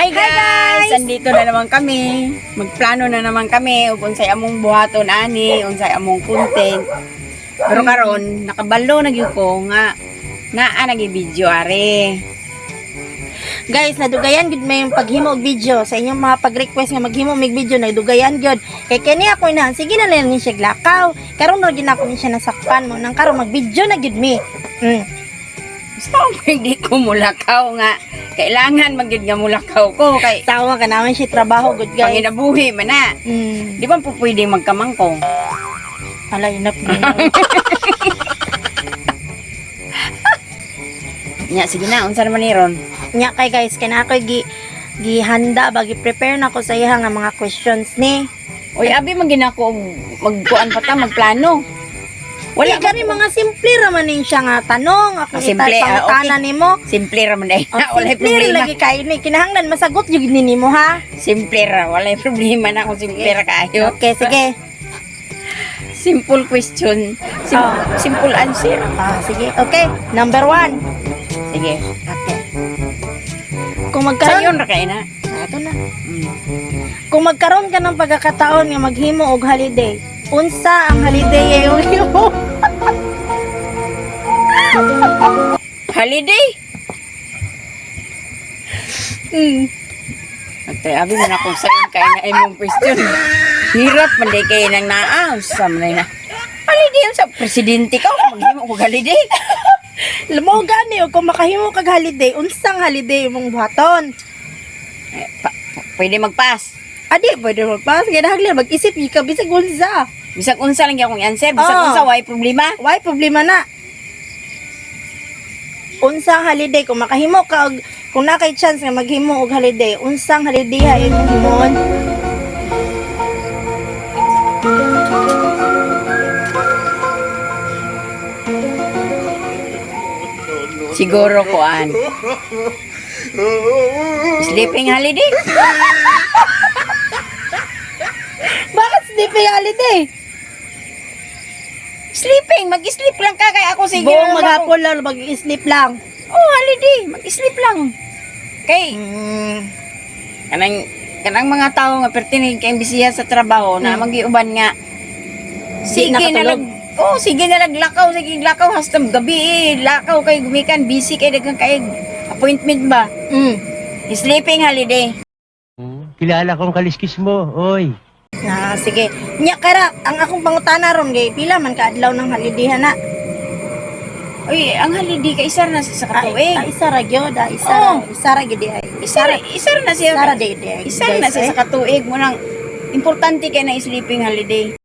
Hi guys! Andito na naman kami. Magplano na naman kami ug unsay among buhaton ani, unsay among content. Pero karon nakabalo na gyud ko nga naa nagi-video are. Guys, nadugayan gud may paghimo og video sa inyong mga pag-request nga maghimo mig video nadugayan gyud. Kay kani ako inahan sige na lang ni siya glakaw. Karon ra gyud ako ni siya nasakpan mo nang karon mag-video na gyud mi. So, hindi ko mulakaw nga. Kailangan magyud nga mulakaw ko kay Tawa ka naman siya trabaho gud guys. panginabuhi man na. Di ba po pwede magkamangkong? Alay na po. Nya sige na, unsa naman ni ron? Nya kay guys, kana ako gihanda ba gi-prepare na ko sa iya nga mga questions ni. Oy, abi man ginako magkuan pa ta magplano. Wala ka rin mga simple raman nin siya nga tanong. Ako Simple, pangutana okay. nimo. Simple ra man dai. Wala Simple problema. lagi kay ni. Kinahanglan masagot yung nimo ha. Simple ra, wala problema na kung simple ra kayo. Okay, sige. Simple question, simple answer. Sige. Okay, number 1. Sige. Okay. Kung Sayon magkaroon, ra kay na. ato na. Kung magkaroon ka ng pagkakataon nga maghimo og holiday, unsa ang holiday yung himo? Holiday? Ate, abi man akong sayon kay na imong question. Hirap man day kay nang naa. Sa man na. Holiday sa presidente ka maghimo og holiday. Lamo gani og kung makahimo kag holiday, unsang holiday imong buhaton? Pwede magpass. Adi, pwede magpas. Kaya nahagli, mag-isip yung ka, bisag unsa. Bisag unsa lang gyud akong answer, bisag Oo. unsa way problema. Why problema na? Unsang holiday kung makahimo ka og kung na kay chance nga maghimo og holiday, unsang holiday ha imong himon? Siguro kuan. Sleeping holiday. Bakit sleeping holiday? Sleeping, mag-sleep lang ka kay ako sige. Buong maghapon lang mag-sleep lang. Oh, holiday, mag-sleep lang. Kay kanang mga tao nga pertinig kay bisiya sa trabaho na magiuban nga. Sige na nakatulog. sige na lakaw, sige lakaw hasta gabi lakaw kay gumikan busy kay daghang kay appointment ba. Sleeping holiday. Kilala kong kaliskis mo, oy. Sige. Nya kara ang akong pangutana ron gay pila man ka adlaw ng holiday na. Uy, ang holiday kay isa na sa katuig. Isa ra gyud, isa ra gyud ay. Isa na siya. Isa ra day. Isa na siya sa katuig mo nang importante kay na sleeping holiday.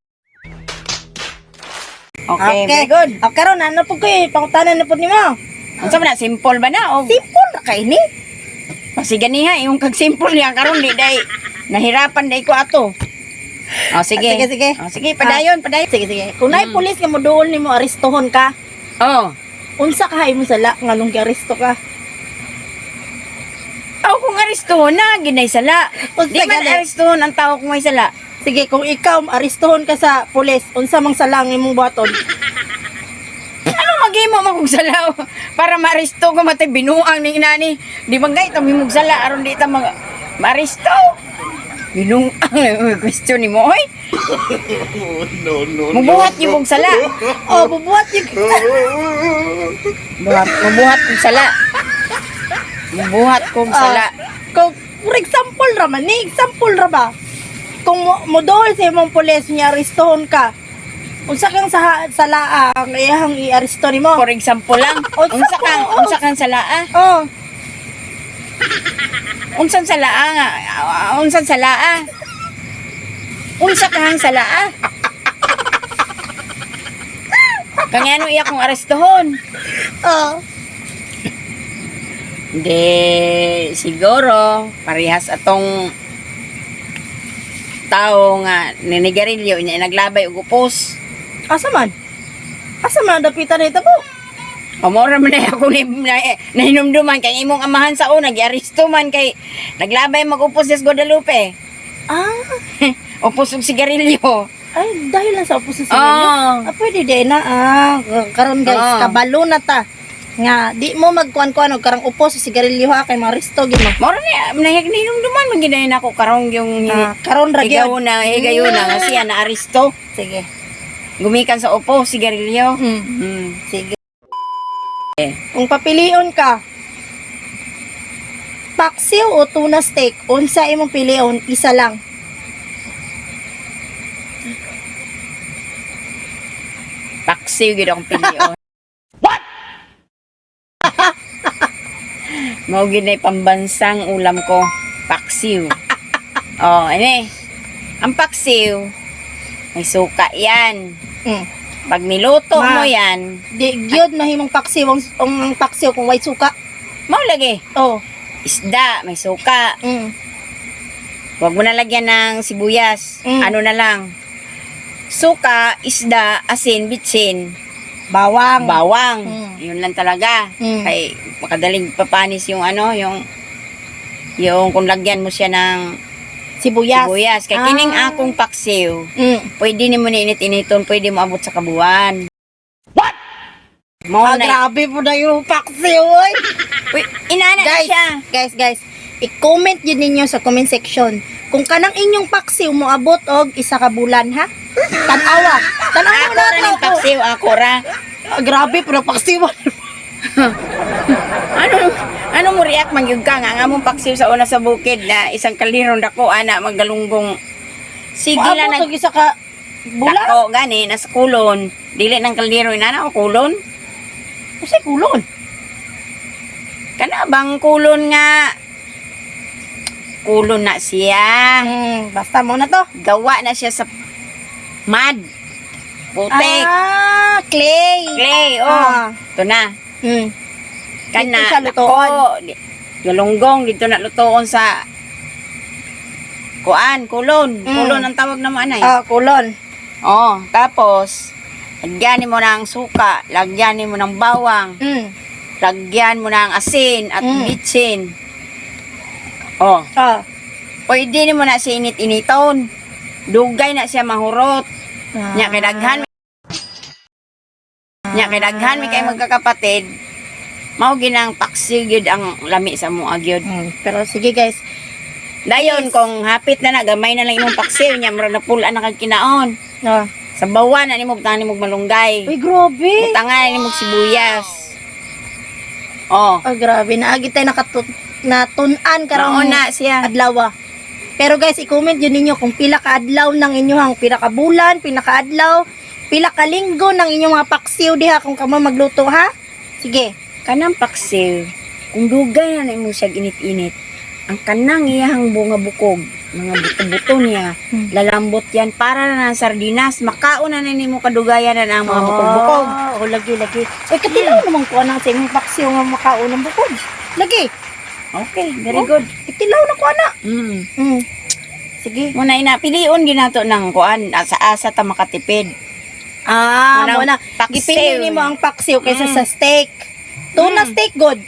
Okay, very good. O karon ano pud ko pangutanan na pud nimo? Unsa man na simple ba na o Simple ra kay ni. kasi ganiha yung kag simple niya karon di day nahirapan day ko ato. Oh, sige. Sige. Oh, sige, padayon. Sige. Kung naay pulis nga moduol nimo arestohon ka, Oh. unsa ka mo sala nga nung aresto ka? Ako kung arestuhon na, ginay sala. Unsa Di man gani? arestuhon ang tao kung may sala. Sige, kung ikaw arestohon ka sa pulis, unsa mang sala ang imong buhaton? Ano maghimo man kung sala para maaresto ko matay binuang ni inani. Di ba gay tamimog sala aron di ta maaresto. Binuang question ni mo oy. No. Mubuhat niyo kong sala. Oh, bubuhat yung Mubuhat kong sala. Mubuhat kong sala. Kung, for example ra man, example ra ba? Kung moduol sa imong pulis niya arestohon ka, unsa kang sala ang iyang i-aresto nimo? For example lang, unsa kang salaa? Oh, Unsan salaa nga? Unsan salaa? Unsa kang salaa? Kanyano iya kong arestohon? oh. Hindi, siguro, parehas atong tao nga ninigarilyo, niya naglabay og upos. Asa man? Asa man dapitan ito po? Pamora man na ako nahinumduman kay imong amahan sa una, giaresto man kay naglabay mag-upos sa Guadalupe. Upos og sigarilyo. Ay, dahil lang sa opos sa Oo. pwede din na. Karon guys, kabalo na ta. Nga, di mo magkuan-kuan og karang upo sa sigarilyo ha kay maristo gid mo. Moro na nahig duman maginayon ako karong yung Karon ra gyud. higayon na nga siya na aristo. Sige. Gumikan sa upo, sigarilyo. Sige. Kung papilion ka, paksiw o tuna steak, unsa imong pilion? Isa lang. Paksiw gid akong pilion. What? Mao gid na pambansang ulam ko, paksiw. Oh, ini. Ang paksiw may suka 'yan. Pag niluto Ma. mo 'yan, Di gyud mahimong paksiw ang paksiw kung white suka. mao lagi. Oh. Isda, may suka. Mm. Huwag mo na lagyan ng sibuyas. Ano na lang. Suka, isda, asin, bitsin, Bawang. bawang. Mm. Yun lang talaga. Mm. Kay makadaling papanis yung yung kung lagyan mo siya ng Sibuyas. sibuyas. Kay kining akong paksiw, pwede ni mo niinit-initon, pwede mo abot sa kabuan. What? Mo na. Grabe po na yung paksiw, oy. Uy, inana na siya. Guys, i-comment yun ninyo sa comment section. Kung kanang inyong paksiw mo abot og isa ka bulan, ha? Tanawa. Tanawa Ako na ra ng paksiw, ako ra. Grabe, pero paksiw. Ano mo react man gyud ka nga among paksiw sa una sa bukid na isang kalirong dako ana maggalunggong. Sige lang Maabot og isa ka bulan. dako gani nasa kulon. Dili nang kaliro inana o kulon. Kasi kulon. Kana bang kulon nga kulon na siya. Basta mo na to. Gawa na siya sa mud. Putik. Clay. Clay, oh. Ah. Ito na. Kana, Dito sa lutoon. galunggong dito na lutoon sa kulon. Kulon ang tawag naman anay. Kulon. Oh, tapos lagyan mo ng suka, lagyan mo ng bawang, lagyan mo ng asin at bitsin. Oh, pwede mo na siya init-initon. Dugay na siya mahurot. Nya kay daghan. Nya kay daghan mi kay magkakapatid. Mao ginang paksiw gyud ang lami sa mo gyud. Pero sige guys. Dayon kung hapit na gamay na lang imong paksiw nya mura na pulan na kag kinaon. Sa bawan na nimo butang nimo malunggay. Uy, grabe. Butangan nimo sibuyas. Oh, Grabe. Naagi tayo natunan karong na siya. adlaw. Pero guys, i-comment yun ninyo kung pila ka adlaw ng inyong pila ka bulan, pila ka adlaw, pila ka linggo ng inyong mga paksiw diha kung kamo magluto, ha? Sige. Kanang paksiw, kung dugay na nimo siya init-init, ang kanang iyahang bunga bukog, mga buto-buto niya, lalambot yan para na ng sardinas, makaon na nimo kadugayan na ang mga bukog-bukog. Lagi. Katilaw naman ko anang sa imong paksiw nga makaon ng bukog. Lagi. Okay, very good. Katilaw na ko ana. Sige. Muna pilion ginato ng kuan asa-asa ta makatipid. Muna. Paksiw. Gipili nimo ang paksiw kaysa sa steak. Tuna steak good.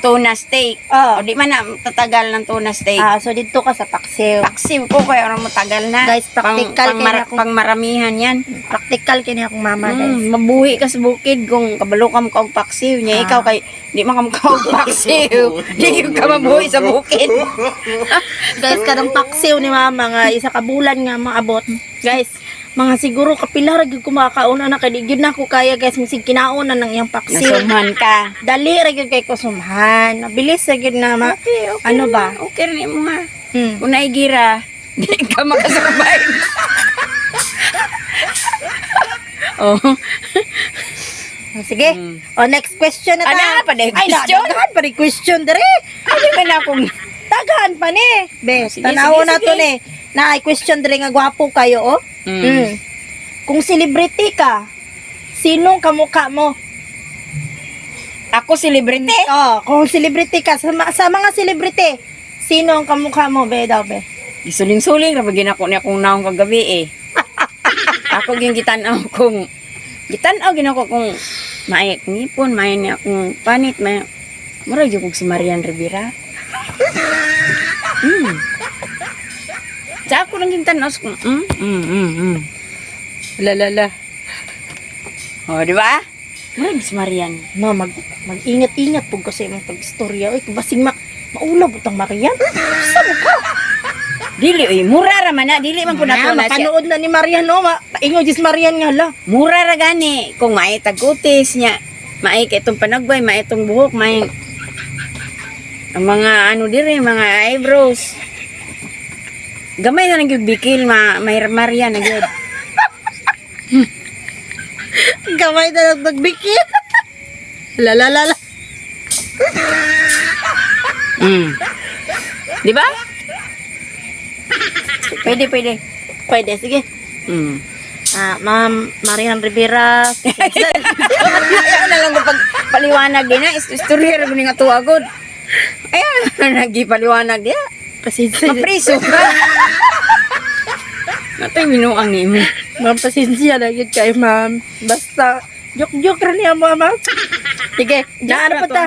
Tuna steak. O di man na tatagal ng tuna steak. So dito ka sa paksiw. Paksiw ko kaya orang matagal na. Guys, practical kaya akong pang maramihan yan. practical kini akong mama, guys. Mabuhi ka sa bukid kung kabalo ka mo og paksiw niya. Ikaw kay di man ka mo og paksiw. Di ka mabuhi sa bukid. Guys, kadang paksiw ni mama nga isa ka bulan nga maabot. Guys, mga siguro kapila ra gyud ko makakauna na kay di gyud na ko kaya guys misig kinauna ng iyang paksiw. Nasumhan ka. Dali ra gyud kay ko sumhan. Mabilis ra gyud na Okay. ano ba? Okay rin mo ha. Kung naigira, di ka makasurvive. Oh. Sige. Next question na ta. Ana pa day Ay, question? daghan pa rin question dere. Ay, ka na akong Daghan pa ni. Be, Sige, tanaw sige, na to sige. ni. Na ay question dere nga gwapo kayo, oh. Kung celebrity ka, sinong kamukha mo? ako celebrity. Kung celebrity ka, sa mga celebrity, sino ang kamukha mo, be daw, be? Gisuling-suling ra bagin ako niya kung naong kagabi eh. Ako yung gitanaw ginako kung may ngipon, may niya akong panit, may mura yung kong si Marian Rivera. Sa ako lang yung tanaw kung, La. O, di ba? Mura bis Marian. No, mag-ingat-ingat po kasi imong pag-istorya. Uy, basing maulaw butang Marian. Sa mo ka? Dili oy, mura ra man na, dili man pud nato na siya. Mapanood na ni Marian, no? Paingo jis Marian nga la. Mura ra gani kung maay tagutis niya. Maay kay itong panagbay, maay itong buhok, maay ang mga ano dire, mga eyebrows. Gamay na lang yung bikil, may Marian na gyud. Gamay na nagbikit. La. Di ba? Pwede. Pwede, sige. Ma'am Marian Rivera. Ayaw na lang pag paliwanag din na. Istorya rin nga tuwagod. Ayaw na nagipaliwanag din. Pasensya. Mapriso ka. Nato'y minuang ni mo. Ma'am, pasensya na yun kayo, ma'am. Basta, joke rin niya, ma'am. Sige, na naano pa to. ta?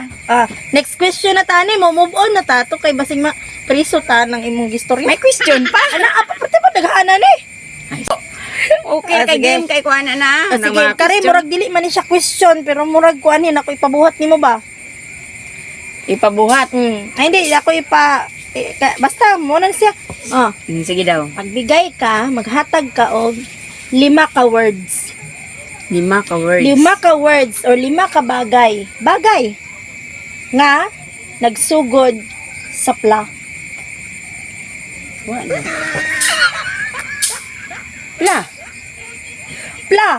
Next question na tani mo, move on na ta. To kay basing priso ta ng imong istorya. May question pa. Apa pati pa naghaanan eh. Okay, kay sige. game kay kuana na. Sige, kare murag dili man ni siya question, pero murag kuan ako ipabuhat nimo ba? Ipabuhat. Ay hindi ako basta mo na siya. Sige daw. Magbigay ka, maghatag ka og 5 ka words. 5 ka words. 5 ka words or 5 ka bagay. Bagay nga nagsugod sa pla. Wala. Pla. Pla.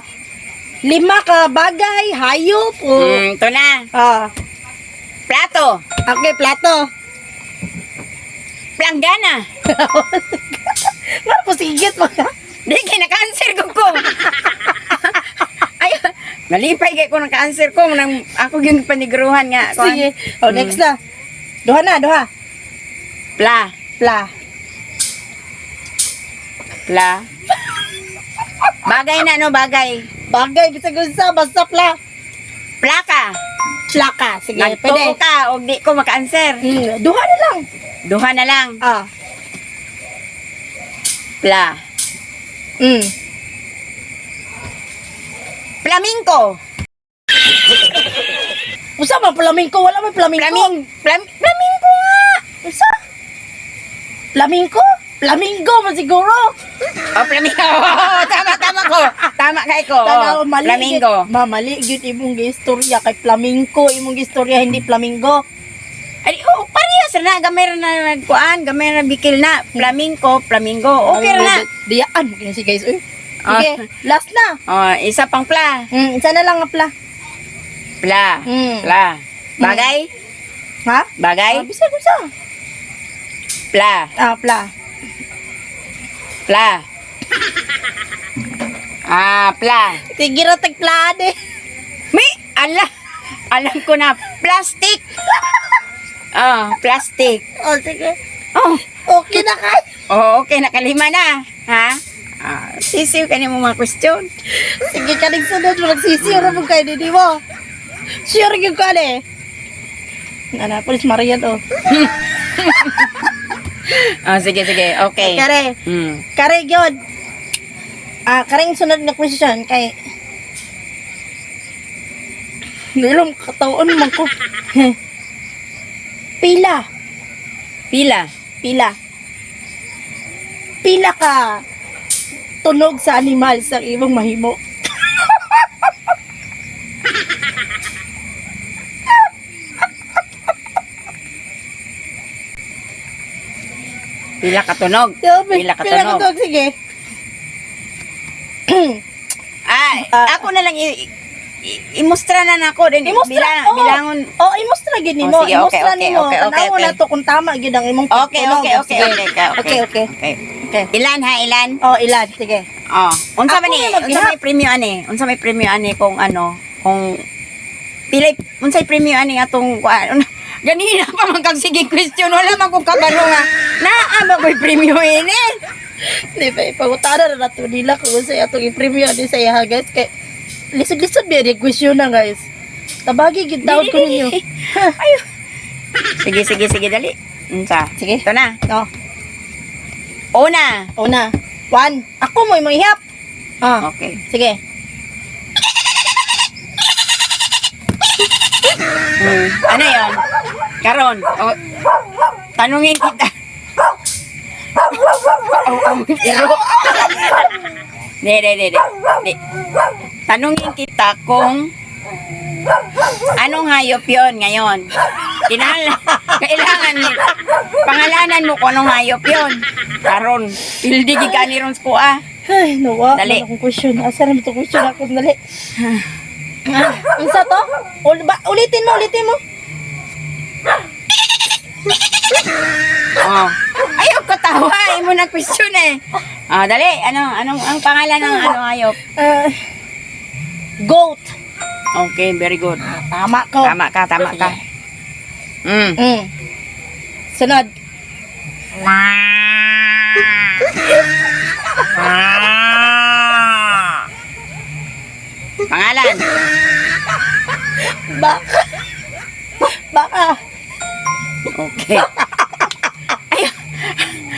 5 ka bagay, hayop o Ito na. Plato. okay, plato. Planggana. Nga po sigit mo ka. Di kay na-cancer ko. Ay, nalipay kay ko ng cancer ko nang ako yung panigruhan nga. Sige. Next na. Duha na, duha. Pla. Pla. Pla. Bagay na no, bagay. Bagay, bisag unsa, basta pla. Plaka. Plaka. Sige, Nagtuo pwede. ka o di ko maka-answer. Duha na lang. Duha na lang. Pla. Flamingo. Usa man flamingo, wala man flamingo. Flamingo nga. Usa? Flamingo? Flamingo man siguro. Oh, flamingo. Tama ko. Tama kay ko. Tanaw, mali. Flamingo. Mali gyud imong gistorya kay flamingo, imong gistorya hindi flamingo. Ay, parehas na. Gamay na nagkuan. Gamay na bikil na. Flamingo. Okay na. Diyaan mo si guys. Uy. Ah. Sige, last na. Isa pang pla. Isa na lang nga pla. Pla. Pla. Bagay? Ha? Bagay? Bisag usa. Pla. Pla. Pla. Pla. Sige ra tag pla de. May, alam ko na. Plastic. Plastic. Sige. Oh, Okay na kay. okay. Nakalima na. Ha? Sisiw ka mo mga question. Sige, kaning sunod mo nagsisiyo ra mo kay didi mo. Sure gyud ka de. Nana, Polis Marian oh. Sige. Okay. Kare. Kare gyud. Karing sunod na question kay Nilom kataon man ko. Pila. Pila ka tunog sa animal sa imong mahimo. Pila katunog. Pila Pila katunog, sige. Ako na lang imustra na nako din bilangon. Imustra gid nimo. Sige, okay. Tanaw na to kung tama gid ang imong Okay. Okay. Ilan ha, ilan? Ilan, sige. Unsa Ako man ni? na mag-ihap. Unsa may premium ani kung pilay unsay premium ani atong kuan. Ganina pa man kag sige question wala man kong kabalo nga. Naa ba ko'y premium ini? Di ba, ipangutana na nato nila kung sa atong i-premium ni sa iya, guys. Kay, lisod-lisod ba yung question na, guys. Tabagi, gitawad ko ninyo. Ayo. Sige, dali. Unsa? Sige. Ito na. Una. 1. Ako mo, imong ihap. Okay. Sige. Ano yon? Karon, tanungin kita. Pero, di. Tanungin kita kung anong hayop yon ngayon. Kailangan pangalanan mo kung anong hayop yon. Karon, pildi gigani ron ko Ay, nawa. Dali. Wala akong question. Asa naman itong question ako? Dali. Unsa to? Ulitin mo. Oh. Ayaw ko tawa, mo na question eh. Dali, anong ang pangalan ng hayop? Goat. Okay, very good. Tama ko. Tama ka. Sunod. Pangalan. Baka. Okay.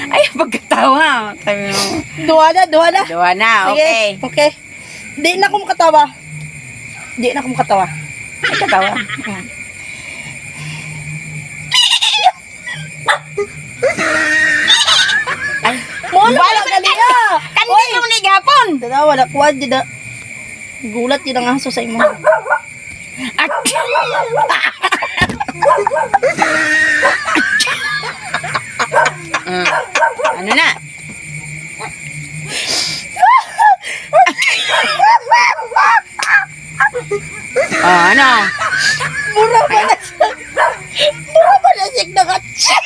Ayaw pagkatawa. Sabi mo. Duha na. Dua na, okay. Okay. Di na ako makatawa. Ay, katawa. Ay, Mula ka gali Kandi yung nigapon. Tatawa na kuwan din na. Gulat yun ang aso sa imo. At, ano na? Ano? Mura pa na siya nakatsa.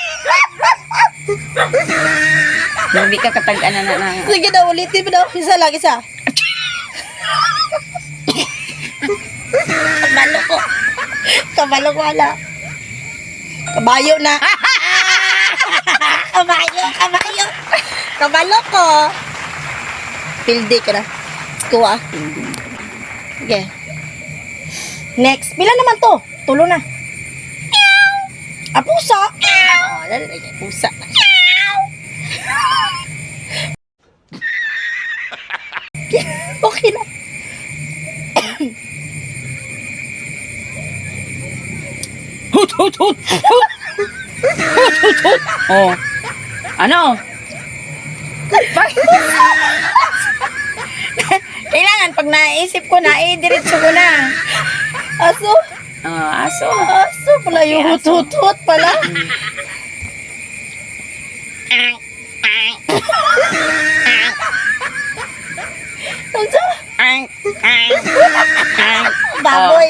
Hindi ka katag-ana na. Sige na, ulitin mo na. Isa lang, isa. Kabalo ko, ala. Kabayo na. Kabayo. Kabalo ko. Pildi ka na. Kuha. Okay. Next. Pila naman to? Tulo na. Pusa. Pusa. Okay na. Hut! Oh. Ano? Kailangan pag naisip ko na, diretso ko na. Aso? Aso. Aso pala yung Okay, aso. hut-hut pala. Unsa? Baboy.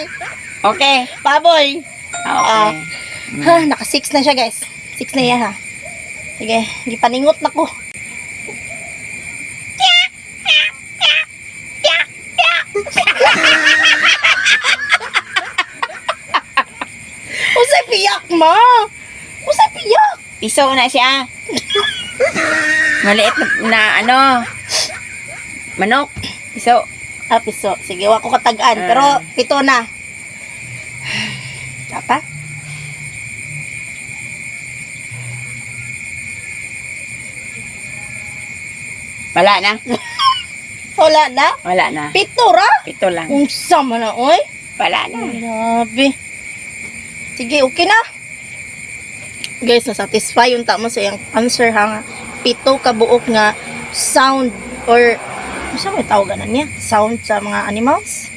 Okay. Baboy. Okay. Naka 6 na siya, guys. 6 na yan, ha. Sige, gipaningot na ko. Usay piyak, ma. Usay piyak. Piso na siya. Maliit na ano. Manok. Piso. Piso. Sige, wako katagaan. Pero, 7 na. Apa? Wala na. Wala na? Wala na. 7 ra? Pito lang. Unsa man na, oy? Wala na. Grabe. Sige, okay na. Guys, na-satisfy yung tama sa iyang answer ha. 7 ka buok nga sound or ano may tawagan niya? Sound sa mga animals?